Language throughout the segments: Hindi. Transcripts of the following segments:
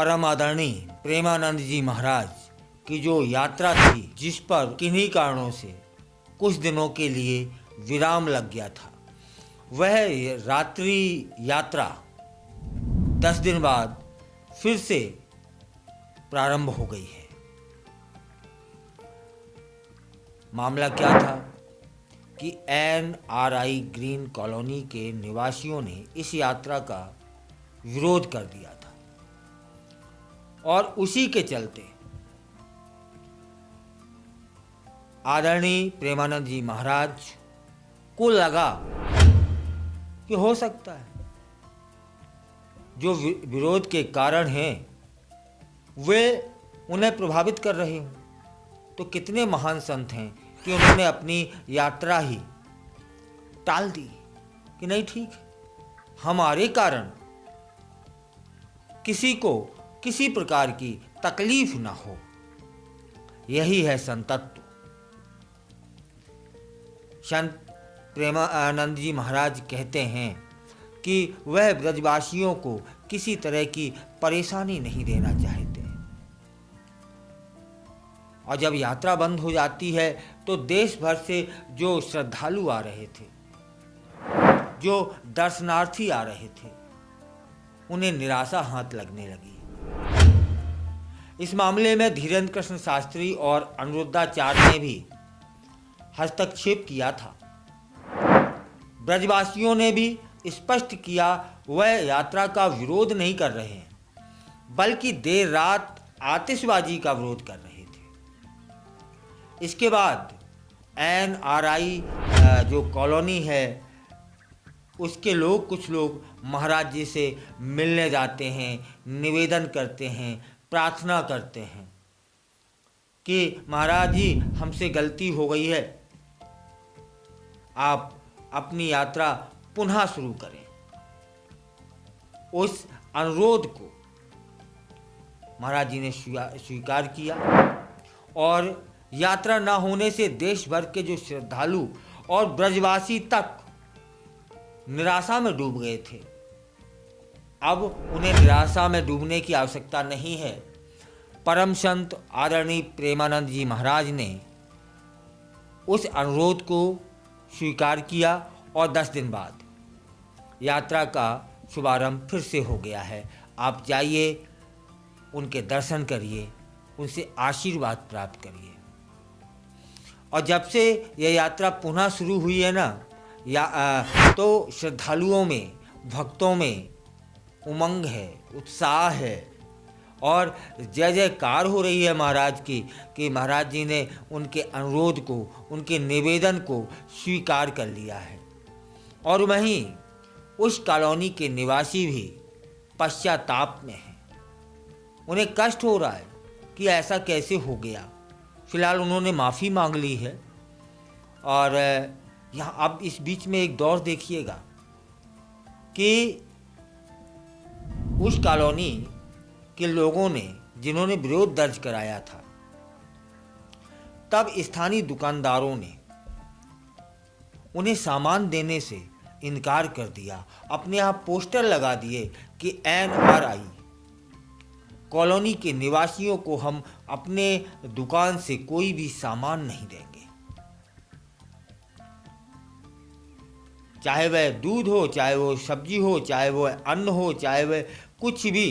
परम आदरणीय प्रेमानंद जी महाराज की जो यात्रा थी, जिस पर किन्हीं कारणों से कुछ दिनों के लिए विराम लग गया था, वह रात्रि यात्रा 10 दिन बाद फिर से प्रारंभ हो गई है। मामला क्या था कि NRI ग्रीन कॉलोनी के निवासियों ने इस यात्रा का विरोध कर दिया था और उसी के चलते आदरणीय प्रेमानंद जी महाराज को लगा कि हो सकता है जो विरोध के कारण हैं वे उन्हें प्रभावित कर रहे हों। तो कितने महान संत हैं कि उन्होंने अपनी यात्रा ही टाल दी कि नहीं, ठीक है, हमारे कारण किसी को किसी प्रकार की तकलीफ ना हो। यही है संतत्व। संत प्रेमानंद जी महाराज कहते हैं कि वह ब्रजवासियों को किसी तरह की परेशानी नहीं देना चाहते, और जब यात्रा बंद हो जाती है तो देश भर से जो श्रद्धालु आ रहे थे, जो दर्शनार्थी आ रहे थे, उन्हें निराशा हाथ लगने लगी। इस मामले में धीरेन्द्र कृष्ण शास्त्री और अनिरुद्धाचार्य ने भी हस्तक्षेप किया था। ब्रजवासियों ने भी स्पष्ट किया वह यात्रा का विरोध नहीं कर रहे हैं, बल्कि देर रात आतिशबाजी का विरोध कर रहे थे। इसके बाद NRI जो कॉलोनी है उसके लोग, कुछ लोग महाराज जी से मिलने जाते हैं, निवेदन करते हैं, प्रार्थना करते हैं कि महाराज जी हमसे गलती हो गई है, आप अपनी यात्रा पुनः शुरू करें। उस अनुरोध को महाराज जी ने स्वीकार किया और यात्रा न होने से देश भर के जो श्रद्धालु और ब्रजवासी तक निराशा में डूब गए थे। अब उन्हें निराशा में डूबने की आवश्यकता नहीं है। परम संत आदरणीय प्रेमानंद जी महाराज ने उस अनुरोध को स्वीकार किया और 10 दिन बाद यात्रा का शुभारंभ फिर से हो गया है। आप जाइए, उनके दर्शन करिए, उनसे आशीर्वाद प्राप्त करिए। और जब से यह यात्रा पुनः शुरू हुई है ना, तो श्रद्धालुओं में, भक्तों में उमंग है, उत्साह है और जय जयकार हो रही है महाराज की कि महाराज जी ने उनके अनुरोध को, उनके निवेदन को स्वीकार कर लिया है। और वहीं उस कॉलोनी के निवासी भी पश्चाताप में हैं। उन्हें कष्ट हो रहा है कि ऐसा कैसे हो गया। फिलहाल उन्होंने माफ़ी मांग ली है। और यहाँ अब इस बीच में एक दौर देखिएगा कि उस कॉलोनी के लोगों ने, जिन्होंने विरोध दर्ज कराया था, तब स्थानीय दुकानदारों ने उन्हें सामान देने से इनकार कर दिया। अपने यहाँ पोस्टर लगा दिए कि NRI कॉलोनी के निवासियों को हम अपने दुकान से कोई भी सामान नहीं देंगे, चाहे वह दूध हो, चाहे वो सब्जी हो, चाहे वो अन्न हो, चाहे वह कुछ भी।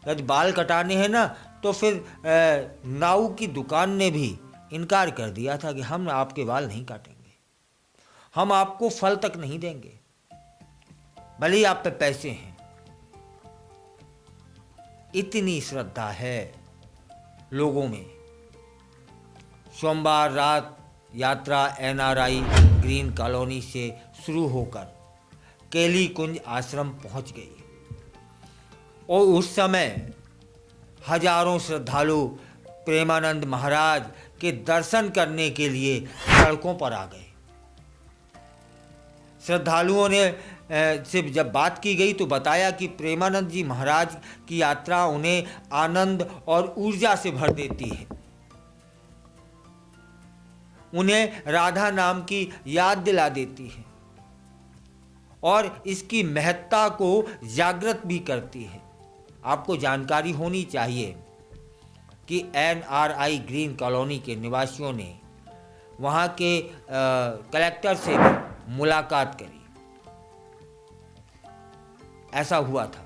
यदि बाल कटाने हैं ना, तो फिर नाऊ की दुकान ने भी इनकार कर दिया था कि हम आपके बाल नहीं काटेंगे, हम आपको फल तक नहीं देंगे, भले ही आप पे पैसे हैं। इतनी श्रद्धा है लोगों में। सोमवार रात यात्रा NRI ग्रीन कॉलोनी से शुरू होकर केली कुंज आश्रम पहुंच गई और उस समय हजारों श्रद्धालु प्रेमानंद महाराज के दर्शन करने के लिए सड़कों पर आ गए। श्रद्धालुओं ने से जब बात की गई तो बताया कि प्रेमानंद जी महाराज की यात्रा उन्हें आनंद और ऊर्जा से भर देती है, उन्हें राधा नाम की याद दिला देती है और इसकी महत्ता को जागृत भी करती है। आपको जानकारी होनी चाहिए कि NRI ग्रीन कॉलोनी के निवासियों ने वहाँ के कलेक्टर से भी मुलाकात करी। ऐसा हुआ था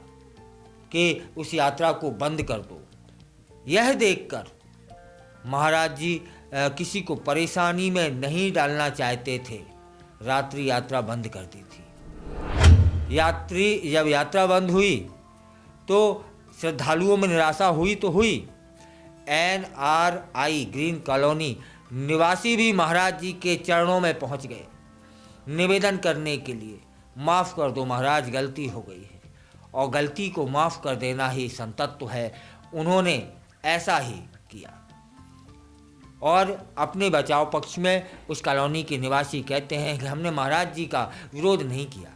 कि उस यात्रा को बंद कर दो। यह देखकर महाराज जी किसी को परेशानी में नहीं डालना चाहते थे, रात्रि यात्रा बंद कर दी थी। जब यात्रा बंद हुई तो श्रद्धालुओं में निराशा हुई तो हुई। NRI ग्रीन कॉलोनी निवासी भी महाराज जी के चरणों में पहुंच गए निवेदन करने के लिए, माफ़ कर दो महाराज, गलती हो गई है। और गलती को माफ़ कर देना ही संतत्व है। उन्होंने ऐसा ही किया। और अपने बचाव पक्ष में उस कॉलोनी के निवासी कहते हैं कि हमने महाराज जी का विरोध नहीं किया,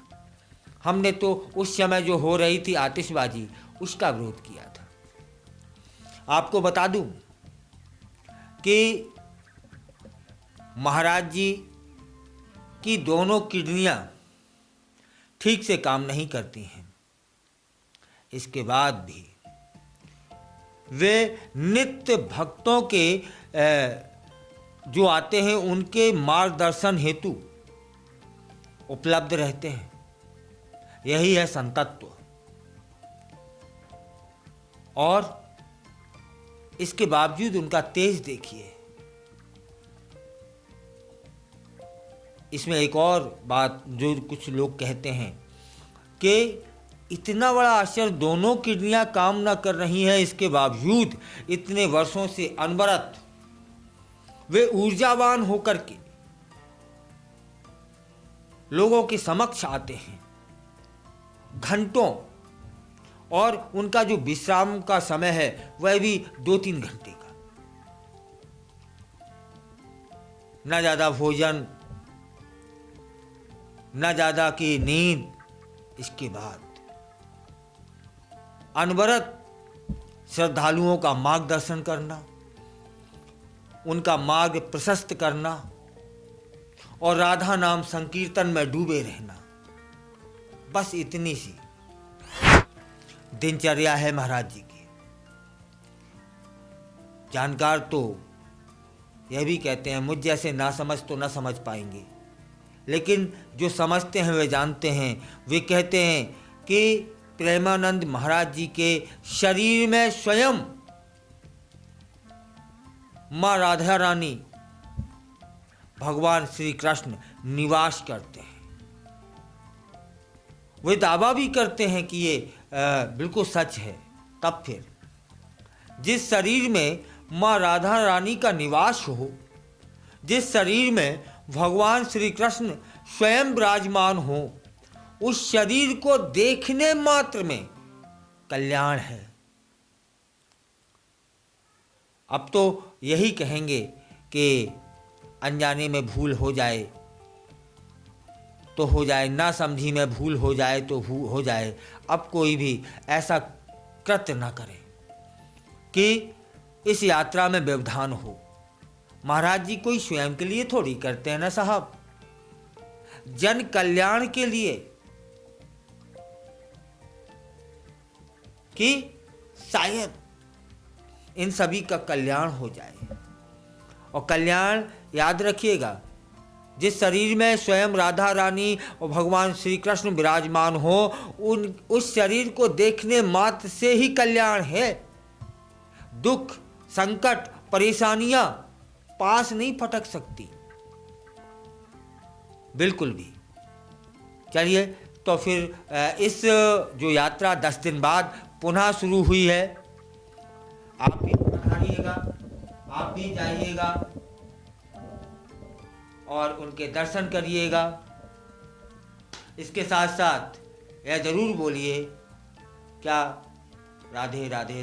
हमने तो उस समय जो हो रही थी आतिशबाजी उसका विरोध किया था। आपको बता दूं कि महाराज जी की दोनों किडनियां ठीक से काम नहीं करती हैं। इसके बाद भी वे नित्य भक्तों के जो आते हैं उनके मार्गदर्शन हेतु उपलब्ध रहते हैं। यही है संतत्व। और इसके बावजूद उनका तेज देखिए। इसमें एक और बात जो कुछ लोग कहते हैं कि इतना बड़ा आश्चर्य, दोनों किडनियां काम न कर रही हैं, इसके बावजूद इतने वर्षों से अनवरत वे ऊर्जावान होकर के लोगों के समक्ष आते हैं घंटों, और उनका जो विश्राम का समय है वह भी 2-3 घंटे का। न ज़्यादा भोजन, न ज़्यादा की नींद। इसके बाद अनवरत श्रद्धालुओं का मार्गदर्शन करना, उनका मार्ग प्रशस्त करना और राधा नाम संकीर्तन में डूबे रहना। बस इतनी सी दिनचर्या है महाराज जी की। जानकार तो यह भी कहते हैं, मुझ जैसे ना समझ तो ना समझ पाएंगे, लेकिन जो समझते हैं वे जानते हैं। वे कहते हैं कि प्रेमानंद महाराज जी के शरीर में स्वयं माँ राधा रानी भगवान श्री कृष्ण निवास करते हैं। वे दावा भी करते हैं कि ये बिल्कुल सच है। तब फिर जिस शरीर में माँ राधा रानी का निवास हो, जिस शरीर में भगवान श्री कृष्ण स्वयं विराजमान हो, उस शरीर को देखने मात्र में कल्याण है। अब तो यही कहेंगे कि अनजाने में भूल हो जाए तो हो जाए, ना समझी में भूल हो जाए तो हो जाए। अब कोई भी ऐसा कृत्य न करे कि इस यात्रा में व्यवधान हो। महाराज जी कोई स्वयं के लिए थोड़ी करते हैं ना साहब, जन कल्याण के लिए, कि शायद इन सभी का कल्याण हो जाए। और कल्याण याद रखिएगा, जिस शरीर में स्वयं राधा रानी और भगवान श्री कृष्ण विराजमान हो, उस शरीर को देखने मात्र से ही कल्याण है। दुख, संकट, परेशानियां पास नहीं फटक सकती बिल्कुल भी। चलिए, तो फिर इस जो यात्रा 10 दिन बाद पुनः शुरू हुई है, आप भी पधारिएगा, आप भी जाइएगा और उनके दर्शन करिएगा। इसके साथ साथ यह जरूर बोलिए, क्या राधे राधे।